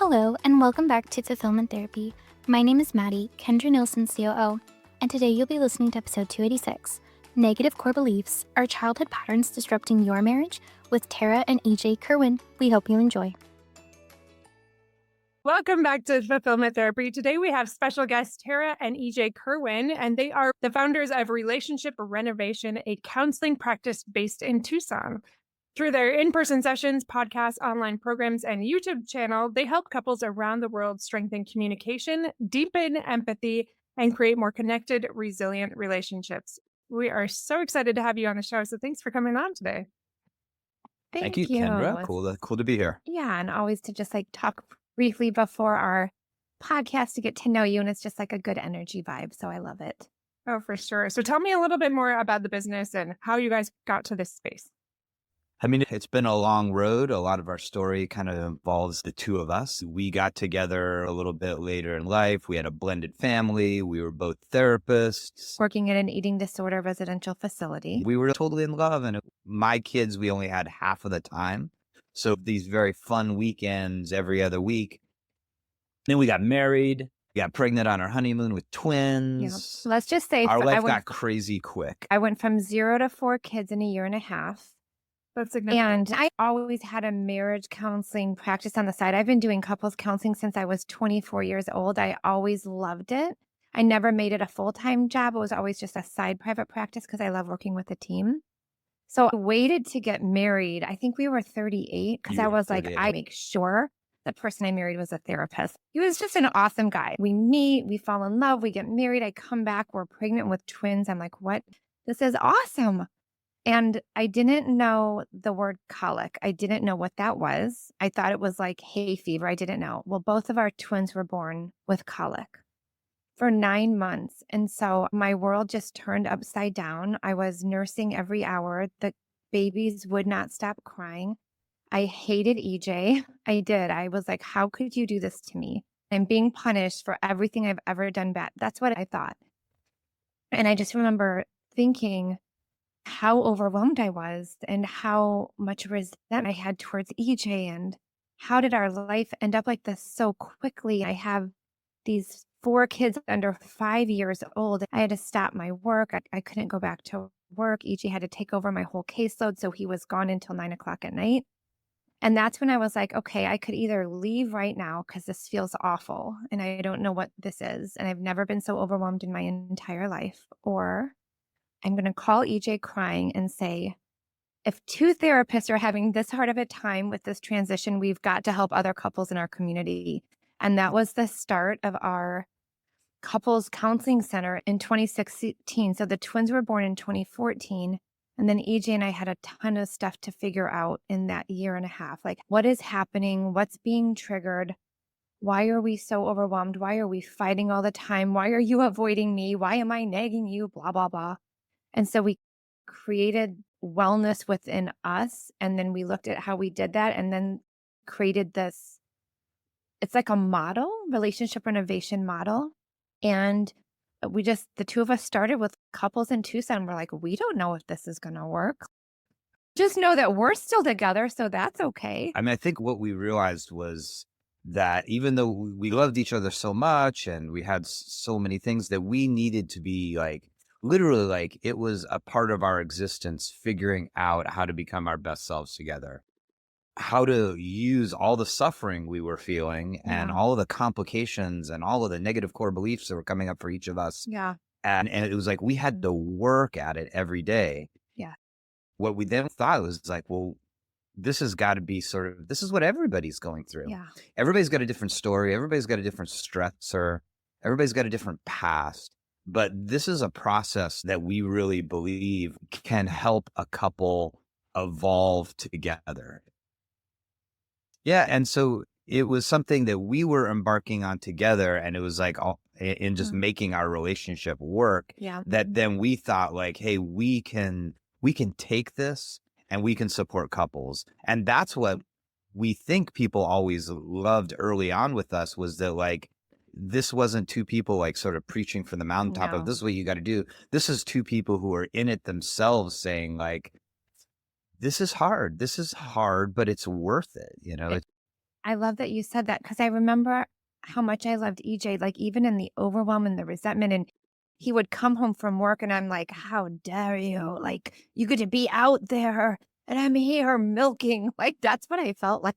Hello, and welcome back to Fulfillment Therapy. My name is Maddie, Kendra Nilsson's COO, and today you'll be listening to episode 286, Negative Core Beliefs, Are Childhood Patterns Disrupting Your Marriage? With Tarah and Kerwin. We hope you enjoy. Welcome back to Fulfillment Therapy. Today we have special guests Tarah and Kerwin, and they are the founders of Relationship Renovation, a counseling practice based in Tucson. Through their in-person sessions, podcasts, online programs, and YouTube channel, they help couples around the world strengthen communication, deepen empathy, and create more connected, resilient relationships. We are so excited to have you on the show, so thanks for coming on today. Thank you, Kendra. Cool to be here. Yeah, and always to just talk briefly before our podcast to get to know you, and it's just a good energy vibe, so I love it. Oh, for sure. So tell me a little bit more about the business and how you guys got to this space. I mean, it's been a long road. A lot of our story kind of involves the two of us. We got together a little bit later in life. We had a blended family. We were both therapists. Working in an eating disorder residential facility. We were totally in love. And my kids, we only had half of the time. So these very fun weekends every other week. Then we got married. We got pregnant on our honeymoon with twins. Yeah. Let's just say our life got crazy quick. I went from 0 to 4 kids in a year and a half. That's significant. And I always had a marriage counseling practice on the side. I've been doing couples counseling since I was 24 years old. I always loved it. I never made it a full-time job. It was always just a side private practice because I love working with a team. So I waited to get married. I think we were 38 because I was 38. I make sure the person I married was a therapist. He was just an awesome guy. We meet, we fall in love, we get married. I come back, we're pregnant with twins. I'm like, what? This is awesome. And I didn't know the word colic. I didn't know what that was. I thought it was like hay fever. I didn't know. Well, both of our twins were born with colic for 9 months. And so my world just turned upside down. I was nursing every hour. The babies would not stop crying. I hated EJ. I did. I was like, how could you do this to me? I'm being punished for everything I've ever done bad. That's what I thought. And I just remember thinking how overwhelmed I was and how much resentment I had towards EJ and how did our life end up like this so quickly? I have these 4 kids under 5 years old. I had to stop my work. I couldn't go back to work. EJ had to take over my whole caseload. So he was gone until 9 o'clock at night. And that's when I was like, okay, I could either leave right now because this feels awful and I don't know what this is. And I've never been so overwhelmed in my entire life. Or I'm going to call EJ crying and say, if 2 therapists are having this hard of a time with this transition, we've got to help other couples in our community. And that was the start of our couples counseling center in 2016. So the twins were born in 2014. And then EJ and I had a ton of stuff to figure out in that year and a half. Like, what is happening? What's being triggered? Why are we so overwhelmed? Why are we fighting all the time? Why are you avoiding me? Why am I nagging you? Blah, blah, blah. And so we created wellness within us. And then we looked at how we did that and then created this, it's like a model, relationship renovation model. And the 2 of us started with couples in Tucson. We're like, we don't know if this is going to work. Just know that we're still together. So that's okay. I mean, I think what we realized was that even though we loved each other so much and we had so many things that we needed to be literally it was a part of our existence, figuring out how to become our best selves together, how to use all the suffering we were feeling and all of the complications and all of the negative core beliefs that were coming up for each of us. Yeah. And it was like, we had to work at it every day. Yeah. What we then thought was well, this has got to be this is what everybody's going through. Yeah. Everybody's got a different story. Everybody's got a different stressor. Everybody's got a different past. But this is a process that we really believe can help a couple evolve together. Yeah. And so it was something that we were embarking on together. And it was in just making our relationship work. Yeah. That then we thought hey, we can take this and we can support couples. And that's what we think people always loved early on with us, was that this wasn't 2 people sort of preaching from the mountaintop of this is what you got to do. This is 2 people who are in it themselves saying this is hard. This is hard, but it's worth it. I love that you said that because I remember how much I loved EJ, like even in the overwhelm and the resentment. And he would come home from work and I'm like, how dare you? Like, you get to be out there and I'm here milking. Like, that's what I felt like.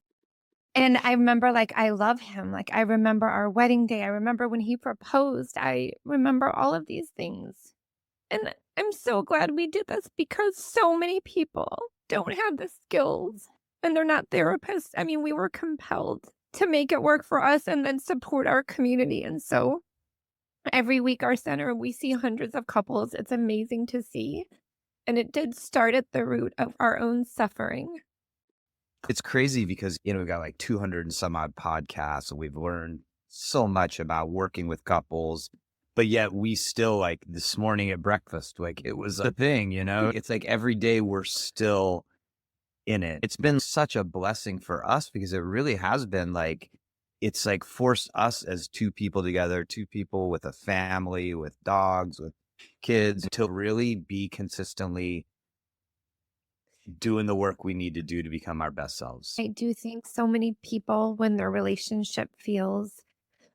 And I remember, like, I love him. Like, I remember our wedding day. I remember when he proposed. I remember all of these things. And I'm so glad we did this because so many people don't have the skills and they're not therapists. I mean, we were compelled to make it work for us and then support our community. And so every week, our center, we see hundreds of couples. It's amazing to see. And it did start at the root of our own suffering. It's crazy because, we've got like 200 and some odd podcasts, and we've learned so much about working with couples, but yet we still, like this morning at breakfast, like it was a thing, It's like every day we're still in it. It's been such a blessing for us because it really has been like, it's like forced us as two people together, two people with a family, with dogs, with kids, to really be consistently doing the work we need to do to become our best selves. I do think so many people, when their relationship feels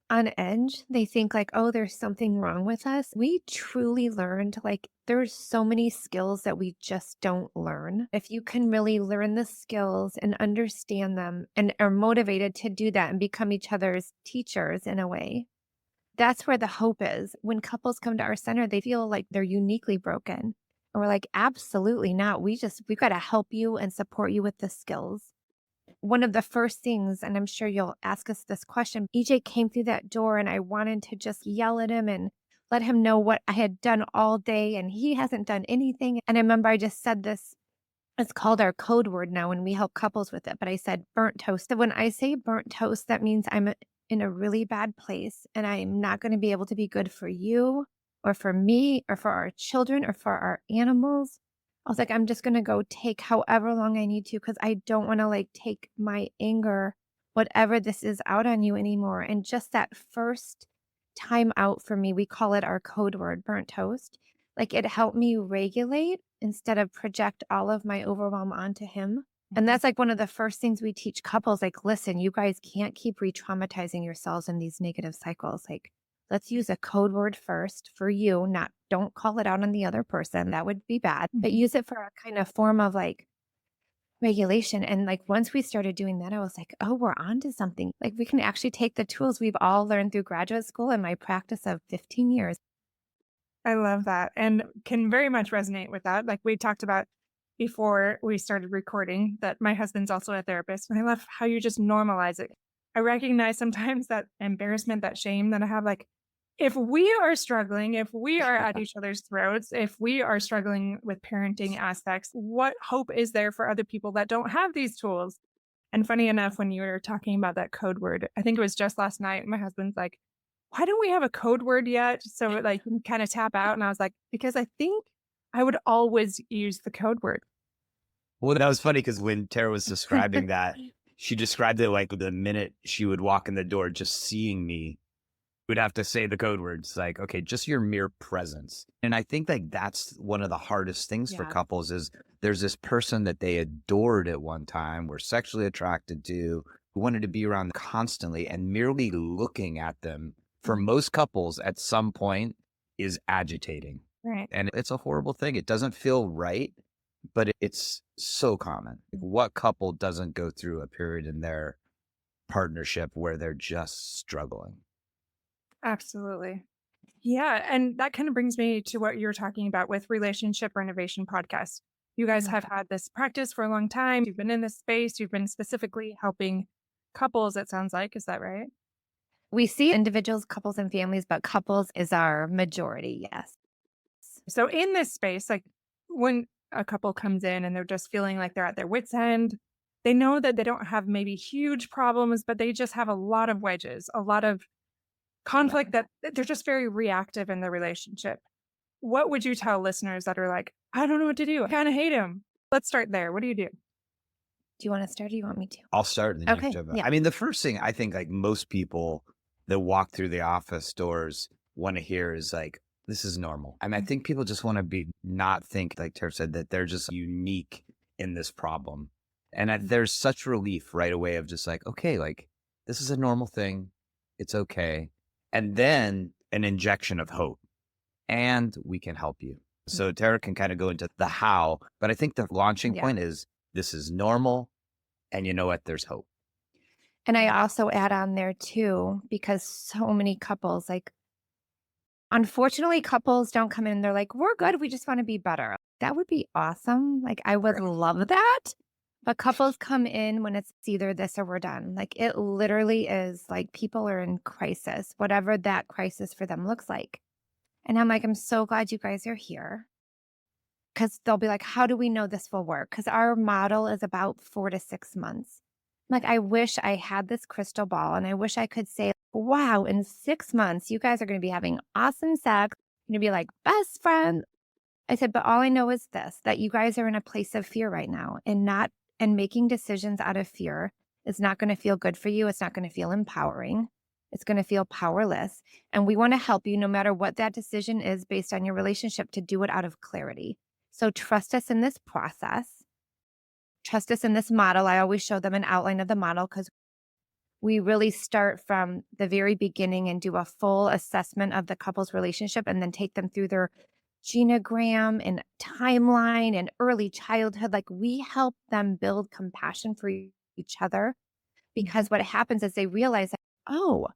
on edge, they think like, oh, there's something wrong with us. We truly learned like there's so many skills that we just don't learn. If you can really learn the skills and understand them and are motivated to do that and become each other's teachers in a way, that's where the hope is. When couples come to our center, they feel like they're uniquely broken. And we're like, absolutely not. We've got to help you and support you with the skills. One of the first things, and I'm sure you'll ask us this question, EJ came through that door and I wanted to just yell at him and let him know what I had done all day and he hasn't done anything. And I remember I just said this, it's called our code word now and we help couples with it. But I said burnt toast. So when I say burnt toast, that means I'm in a really bad place and I'm not going to be able to be good for you or for me or for our children or for our animals. I was like, I'm just going to go take however long I need to because I don't want to like take my anger, whatever this is, out on you anymore. And just that first time out for me, we call it our code word, burnt toast. Like it helped me regulate instead of project all of my overwhelm onto him. And that's like one of the first things we teach couples, like, listen, you guys can't keep re-traumatizing yourselves in these negative cycles. Like, let's use a code word first for you, don't call it out on the other person. That would be bad, but use it for a kind of form of like regulation. And like, once we started doing that, I was like, oh, we're onto something. Like we can actually take the tools we've all learned through graduate school and my practice of 15 years. I love that and can very much resonate with that. Like we talked about before we started recording that my husband's also a therapist. And I love how you just normalize it. I recognize sometimes that embarrassment, that shame that I have. Like, if we are struggling, if we are at each other's throats, if we are struggling with parenting aspects, what hope is there for other people that don't have these tools? And funny enough, when you were talking about that code word, I think it was just last night, my husband's like, why don't we have a code word yet? So like you can kind of tap out. And I was like, because I think I would always use the code word. Well, that was funny because when Tara was describing that, she described it like the minute she would walk in the door, just seeing me, would have to say the code words like, okay, just your mere presence. And I think like that's one of the hardest things for couples is there's this person that they adored at one time, were sexually attracted to, who wanted to be around constantly, and merely looking at them for most couples at some point is agitating. Right. And it's a horrible thing. It doesn't feel right, but it's so common. What couple doesn't go through a period in their partnership where they're just struggling? Absolutely. Yeah. And that kind of brings me to what you're talking about with Relationship Renovation Podcast. You guys have had this practice for a long time. You've been in this space. You've been specifically helping couples, it sounds like. Is that right? We see individuals, couples, and families, but couples is our majority. Yes. So in this space, like when a couple comes in and they're just feeling like they're at their wits' end, they know that they don't have maybe huge problems, but they just have a lot of wedges, a lot of conflict, that they're just very reactive in the relationship. What would you tell listeners that are like, I don't know what to do, I kind of hate him? Let's start there. What do you do? Do you want to start or do you want me to? I'll start. And then you Okay, jump in. yeah. I mean, the first thing I think like most people that walk through the office doors want to hear is like, this is normal. I mean, I think people just want to not think, like Tara said, that they're just unique in this problem. And there's such relief right away of just like, okay, like this is a normal thing. It's okay. And then an injection of hope, and we can help you. So Tara can kind of go into the how, but I think the launching Yeah. point is this is normal. And you know what? There's hope. And I also add on there too, because so many couples, like, unfortunately, couples don't come in and they're like, we're good. We just want to be better. That would be awesome. Like, I would love that. But couples come in when it's either this or we're done. Like, it literally is like people are in crisis, whatever that crisis for them looks like. And I'm like, I'm so glad you guys are here. Because they'll be like, how do we know this will work? Because our model is about 4 to 6 months. Like, I wish I had this crystal ball and I wish I could say, wow, in 6 months, you guys are going to be having awesome sex. You're going to be like best friends. I said, but all I know is this, that you guys are in a place of fear right now, and making decisions out of fear is not going to feel good for you. It's not going to feel empowering. It's going to feel powerless. And we want to help you no matter what that decision is based on your relationship to do it out of clarity. So trust us in this process. Trust us in this model. I always show them an outline of the model because we really start from the very beginning and do a full assessment of the couple's relationship and then take them through their genogram and timeline and early childhood. Like, we help them build compassion for each other, because what happens is they realize, oh,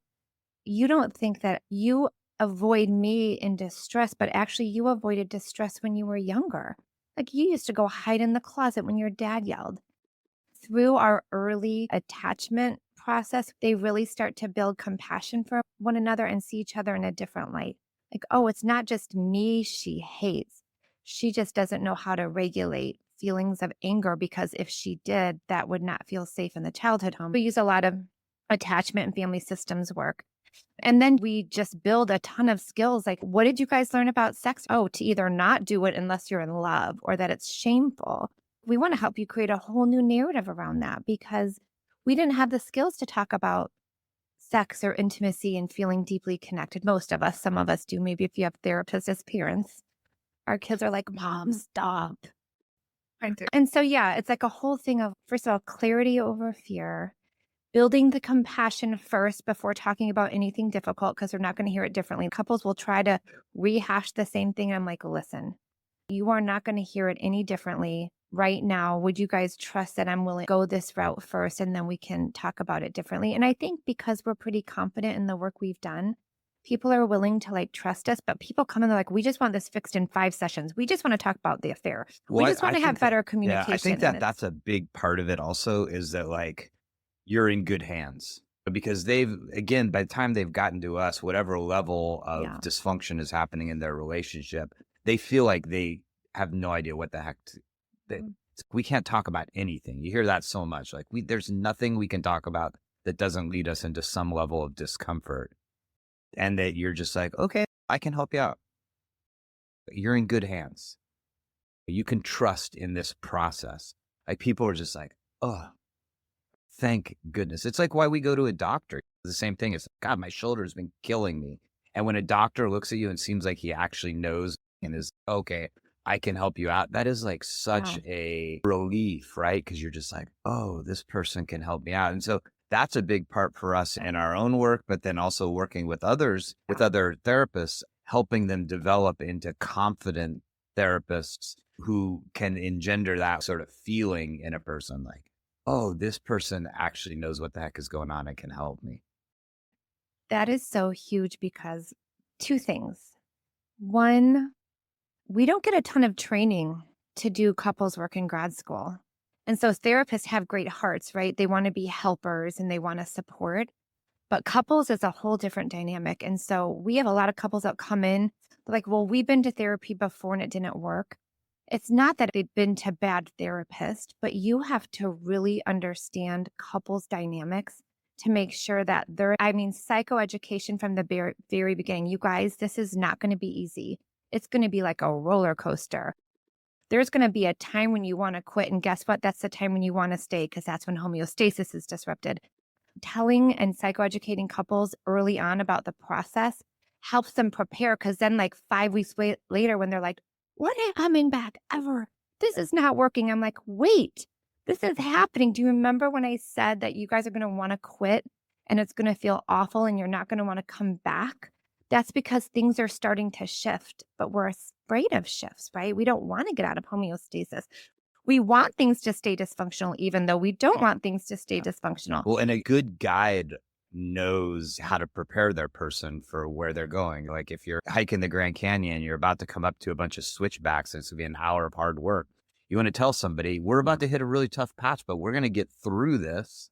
you don't think that you avoid me in distress, but actually you avoided distress when you were younger. Like, you used to go hide in the closet when your dad yelled. Through our early attachment process, they really start to build compassion for one another and see each other in a different light. Like, oh, it's not just me she hates. She just doesn't know how to regulate feelings of anger, because if she did, that would not feel safe in the childhood home. We use a lot of attachment and family systems work. And then we just build a ton of skills. Like, what did you guys learn about sex? Oh, to either not do it unless you're in love, or that it's shameful. We want to help you create a whole new narrative around that, because we didn't have the skills to talk about sex or intimacy and feeling deeply connected. Most of us, some of us do. Maybe if you have therapists as parents, our kids are like, Mom, stop. And so, yeah, it's like a whole thing of, first of all, clarity over fear, building the compassion first before talking about anything difficult, because they're not going to hear it differently. Couples will try to rehash the same thing. I'm like, listen, you are not going to hear it any differently right now. Would you guys trust that I'm willing to go this route first, and then we can talk about it differently? And I think because we're pretty confident in the work we've done, people are willing to like trust us. But people come in, they're like, we just want this fixed in 5 sessions. We just want to talk about the affair. Well, we just want to have better communication. Yeah, I think that that's a big part of it also, is that like you're in good hands, because they've, again, by the time they've gotten to us, whatever level of dysfunction is happening in their relationship, they feel like they have no idea what the heck we can't talk about anything. You hear that so much. Like, there's nothing we can talk about that doesn't lead us into some level of discomfort. And that you're just like, okay, I can help you out. You're in good hands. You can trust in this process. Like, people are just like, oh, thank goodness. It's like why we go to a doctor. The same thing. It's like, God, my shoulder's been killing me. And when a doctor looks at you and seems like he actually knows and is, okay, I can help you out, that is like such a relief, right? Because you're just like, oh, this person can help me out. And so that's a big part for us in our own work, but then also working with others, with other therapists, helping them develop into confident therapists who can engender that sort of feeling in a person, like, oh, this person actually knows what the heck is going on and can help me. That is so huge, because 2 things. One, we don't get a ton of training to do couples work in grad school. And so therapists have great hearts, right? They want to be helpers and they want to support. But couples is a whole different dynamic. And so we have a lot of couples that come in, they're like, well, we've been to therapy before and it didn't work. It's not that they've been to bad therapists, but you have to really understand couples dynamics to make sure that psychoeducation from the very beginning. You guys, this is not going to be easy. It's going to be like a roller coaster. There's going to be a time when you want to quit. And guess what? That's the time when you want to stay, because that's when homeostasis is disrupted. Telling and psychoeducating couples early on about the process helps them prepare, because then like 5 weeks later when they're like, we're not coming back ever, this is not working. I'm like, wait, this is happening. Do you remember when I said that you guys are going to want to quit and it's going to feel awful and you're not going to want to come back? That's because things are starting to shift, but we're afraid of shifts, right? We don't want to get out of homeostasis. We want things to stay dysfunctional, even though we don't want things to stay dysfunctional. Well, and a good guide knows how to prepare their person for where they're going. Like if you're hiking the Grand Canyon, you're about to come up to a bunch of switchbacks and it's gonna be an hour of hard work. You want to tell somebody, we're about to hit a really tough patch, but we're going to get through this.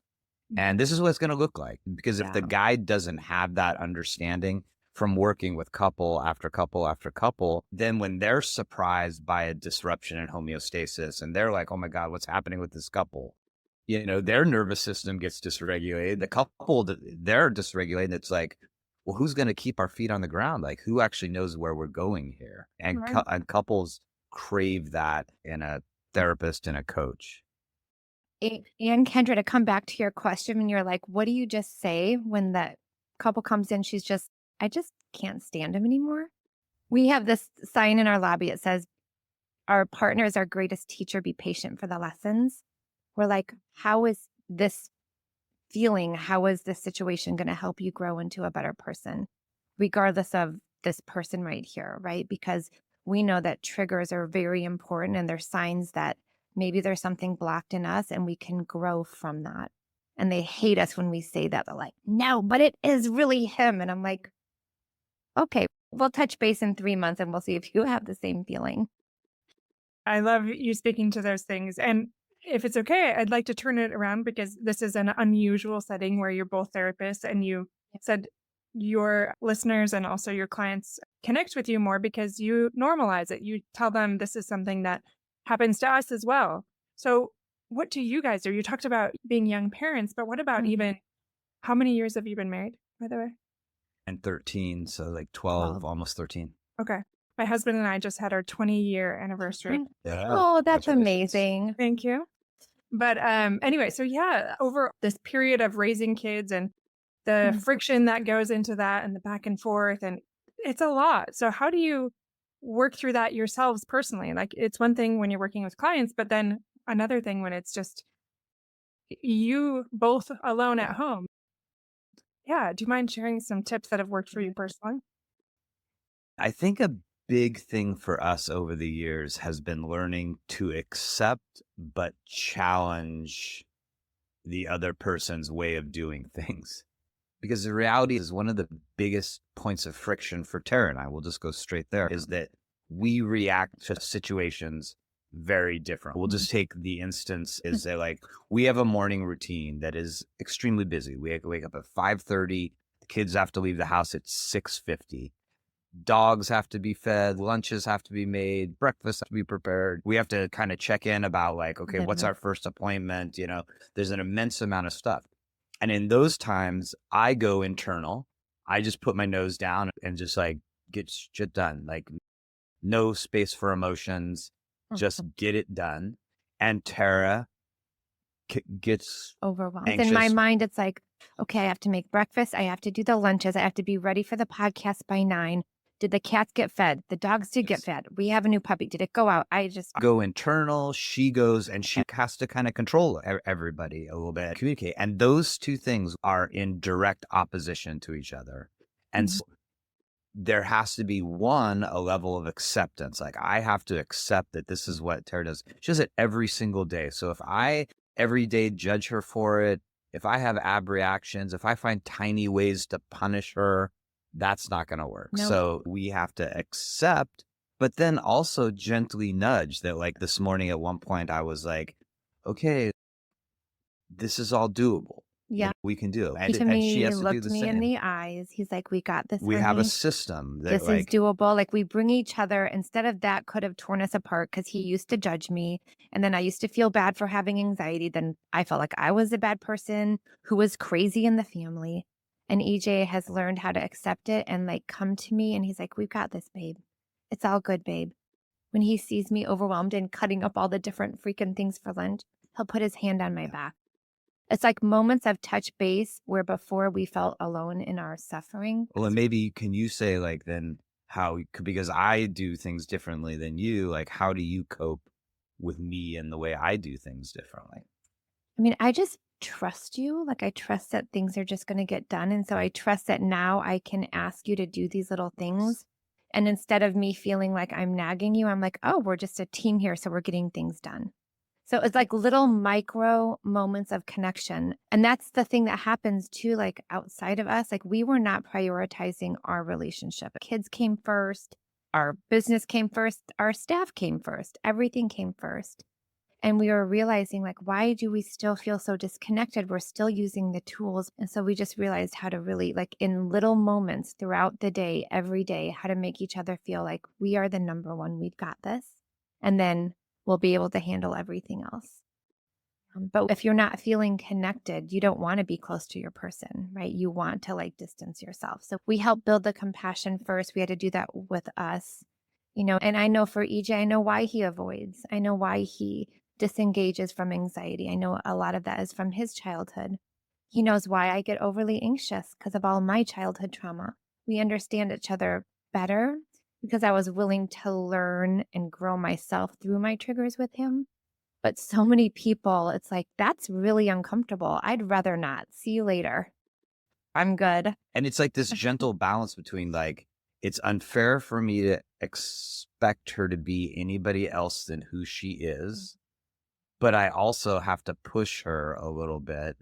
And this is what it's going to look like. Because if the guide doesn't have that understanding from working with couple after couple after couple, then when they're surprised by a disruption in homeostasis and they're like, oh my God, what's happening with this couple? You know, their nervous system gets dysregulated. The couple, they're dysregulated. It's like, well, who's going to keep our feet on the ground? Like, who actually knows where we're going here? And, and couples crave that in a therapist and a coach. And Kendra, to come back to your question, when you're like, what do you just say when that couple comes in? She's just, I just can't stand him anymore. We have this sign in our lobby. It says, our partner is our greatest teacher. Be patient for the lessons. We're like, how is this feeling? How is this situation going to help you grow into a better person, regardless of this person right here, right? Because we know that triggers are very important and they're signs that maybe there's something blocked in us and we can grow from that. And they hate us when we say that. They're like, no, but it is really him. And I'm like, okay, we'll touch base in 3 months and we'll see if you have the same feeling. I love you speaking to those things. And if it's okay, I'd like to turn it around because this is an unusual setting where you're both therapists and you said your listeners and also your clients connect with you more because you normalize it. You tell them this is something that happens to us as well. So what do you guys do? You talked about being young parents, but what about even, how many years have you been married, by the way? And 13, so like 12, almost 13. Okay. My husband and I just had our 20-year anniversary. Yeah. Oh, that's amazing. Thank you. But anyway, so yeah, over this period of raising kids and the friction that goes into that and the back and forth, and it's a lot. So how do you work through that yourselves personally? Like it's one thing when you're working with clients, but then another thing when it's just you both alone at home. Yeah. Do you mind sharing some tips that have worked for you personally? I think a big thing for us over the years has been learning to accept but challenge the other person's way of doing things. Because the reality is one of the biggest points of friction for Tarah and I, we'll just go straight there, is that we react to situations very different. We'll just take the instance is that like we have a morning routine that is extremely busy. We wake up at 5:30. The kids have to leave the house at 6:50. Dogs have to be fed, lunches have to be made, breakfast have to be prepared. We have to kind of check in about like, okay, what's our first appointment? You know, there's an immense amount of stuff. And in those times, I go internal. I just put my nose down and just like get shit done. Like no space for emotions, just get it done. And Tarah gets overwhelmed. Anxious. In my mind, it's like, okay, I have to make breakfast. I have to do the lunches. I have to be ready for the podcast by 9. Did the cats get fed? The dogs did get fed. We have a new puppy. Did it go out? I just go internal. She goes and she has to kind of control everybody a little bit, communicate. And those two things are in direct opposition to each other. And so there has to be a level of acceptance. Like I have to accept that this is what Tarah does. She does it every single day. So if I every day judge her for it, if I have ab reactions, if I find tiny ways to punish her, that's not going to work. No. So we have to accept, but then also gently nudge that. Like this morning at one point, I was like, okay, this is all doable. Yeah. We can do it. And she has to do looked the me same. in the eyes. He's like, we got this. We honey. have a system that This is doable. Like we bring each other, instead of that could have torn us apart because he used to judge me. And then I used to feel bad for having anxiety. Then I felt like I was a bad person who was crazy in the family. And EJ has learned how to accept it and like come to me. And he's like, we've got this, babe. It's all good, babe. When he sees me overwhelmed and cutting up all the different freaking things for lunch, he'll put his hand on my back. It's like moments of touch base where before we felt alone in our suffering. Well, and maybe can you say like then how, because I do things differently than you, like how do you cope with me and the way I do things differently. I mean, I just trust you. Like, I trust that things are just going to get done. And so I trust that now I can ask you to do these little things. And instead of me feeling like I'm nagging you, I'm like, oh, we're just a team here. So we're getting things done. So it's like little micro moments of connection. And that's the thing that happens too, like outside of us. Like, we were not prioritizing our relationship. Kids came first, our business came first, our staff came first, everything came first. And we were realizing, like, why do we still feel so disconnected? We're still using the tools. And so we just realized how to really, like, in little moments throughout the day, every day, how to make each other feel like we are the number one, we've got this. And then we'll be able to handle everything else. But if you're not feeling connected, you don't want to be close to your person, right? You want to like distance yourself. So we help build the compassion first. We had to do that with us, and I know for EJ, I know why he avoids. I know why he disengages from anxiety. I know a lot of that is from his childhood. He knows why I get overly anxious because of all my childhood trauma. We understand each other better because I was willing to learn and grow myself through my triggers with him. But so many people, it's like, that's really uncomfortable. I'd rather not. See you later. I'm good. And it's like this gentle balance between like, it's unfair for me to expect her to be anybody else than who she is, but I also have to push her a little bit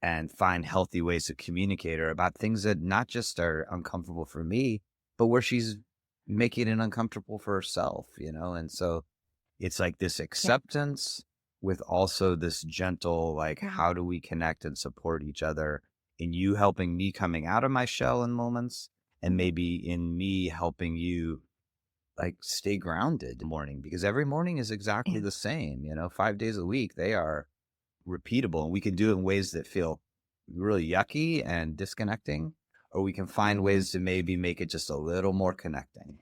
and find healthy ways to communicate her about things that not just are uncomfortable for me, but where she's making it uncomfortable for herself, And so it's like this acceptance with also this gentle, like, how do we connect and support each other in you helping me coming out of my shell in moments, and maybe in me helping you like stay grounded in the morning, because every morning is exactly the same, 5 days a week, they are repeatable, and we can do it in ways that feel really yucky and disconnecting, or we can find ways to maybe make it just a little more connecting.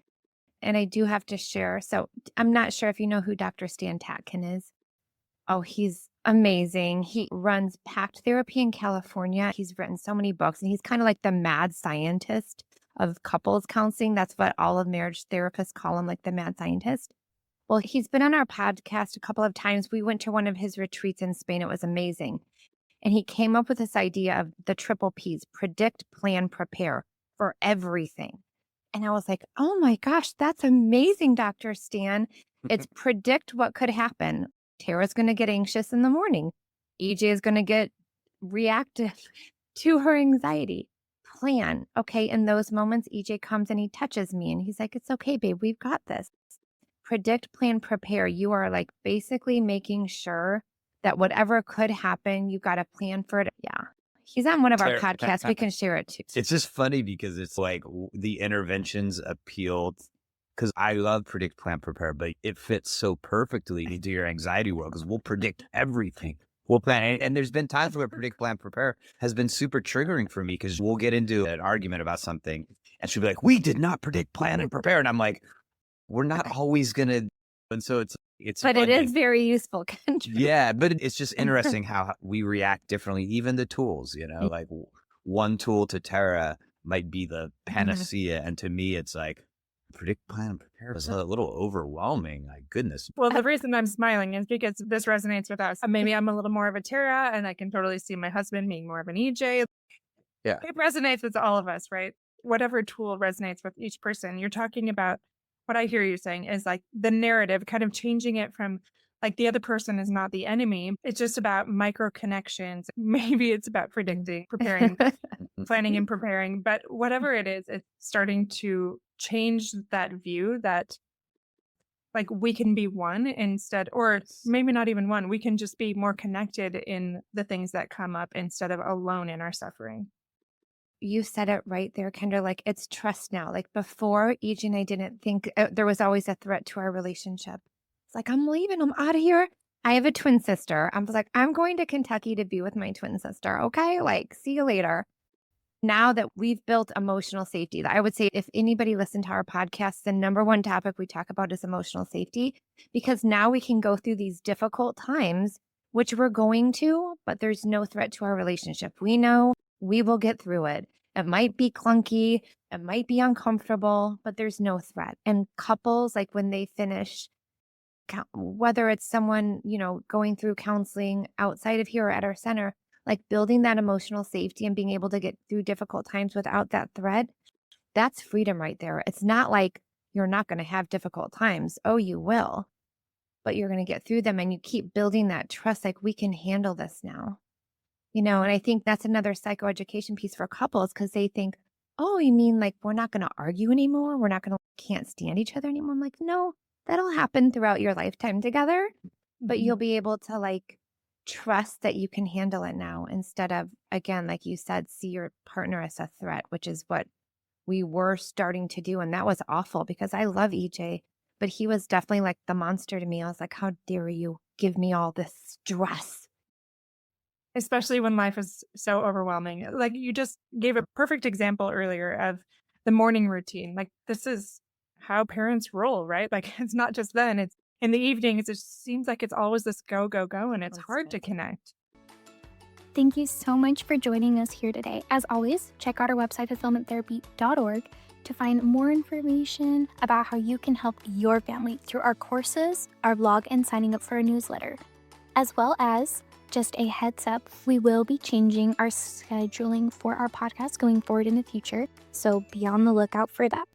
And I do have to share. So I'm not sure if you know who Dr. Stan Tatkin is. Oh, he's amazing. He runs Pact Therapy in California. He's written so many books, and he's kind of like the mad scientist of couples counseling. That's what all of marriage therapists call him, like the mad scientist. Well, he's been on our podcast a couple of times. We went to one of his retreats in Spain. It was amazing. And he came up with this idea of the triple Ps: predict, plan, prepare for everything. And I was like, oh my gosh, that's amazing, Dr. Stan. It's predict what could happen. Tara's going to get anxious in the morning. EJ is going to get reactive to her anxiety. Plan. Okay, in those moments, EJ comes and he touches me and he's like, it's okay, babe, we've got this. Predict, plan, prepare. You are like basically making sure that whatever could happen, you got a plan for it. Yeah. He's on one of our podcasts. We can share it too. It's just funny because it's like the interventions appealed, because I love predict, plan, prepare, but it fits so perfectly into your anxiety world because we'll predict everything. We'll plan. And there's been times where predict, plan, prepare has been super triggering for me because we'll get into an argument about something and she'll be like, we did not predict, plan, and prepare. And I'm like, we're not always going to. And so it's but funny. It is very useful, Kendra. Yeah, but it's just interesting how we react differently. Even the tools, like one tool to Tarah might be the panacea, and to me, it's like predict, plan, and prepare is a little overwhelming. My goodness. Well, the reason I'm smiling is because this resonates with us. Maybe I'm a little more of a Tarah, and I can totally see my husband being more of an EJ. Yeah, it resonates with all of us, right? Whatever tool resonates with each person. You're talking about. What I hear you saying is like the narrative, kind of changing it from like the other person is not the enemy. It's just about micro connections. Maybe it's about predicting, preparing, planning and preparing. But whatever it is, it's starting to change that view that like we can be one instead, or maybe not even one. We can just be more connected in the things that come up instead of alone in our suffering. You said it right there, Kendra. Like, it's trust now. Like, before, EJ and I didn't think there was always a threat to our relationship. It's like, I'm leaving. I'm out of here. I have a twin sister. I was like, I'm going to Kentucky to be with my twin sister. Okay. Like, see you later. Now that we've built emotional safety, I would say if anybody listened to our podcast, the number one topic we talk about is emotional safety, because now we can go through these difficult times, which we're going to, but there's no threat to our relationship. We know we will get through it. It might be clunky. It might be uncomfortable, but there's no threat. And couples, like when they finish whether it's someone, going through counseling outside of here or at our center, like building that emotional safety and being able to get through difficult times without that threat, that's freedom right there. It's not like you're not going to have difficult times. Oh, you will, but you're going to get through them, and you keep building that trust, like we can handle this now. And I think that's another psychoeducation piece for couples, because they think, oh, you mean like we're not going to argue anymore? We're not going to can't stand each other anymore? I'm like, no, that'll happen throughout your lifetime together, but you'll be able to like trust that you can handle it now, instead of, again, like you said, see your partner as a threat, which is what we were starting to do. And that was awful, because I love EJ, but he was definitely like the monster to me. I was like, how dare you give me all this stress? Especially when life is so overwhelming. Like you just gave a perfect example earlier of the morning routine. Like this is how parents roll, right? Like it's not just then, it's in the evenings. It just seems like it's always this go, go, go, and it's hard to connect. Thank you so much for joining us here today. As always, check out our website, fulfillmenttherapy.org, to find more information about how you can help your family through our courses, our blog, and signing up for a newsletter. As well as, just a heads up, we will be changing our scheduling for our podcast going forward in the future, so be on the lookout for that.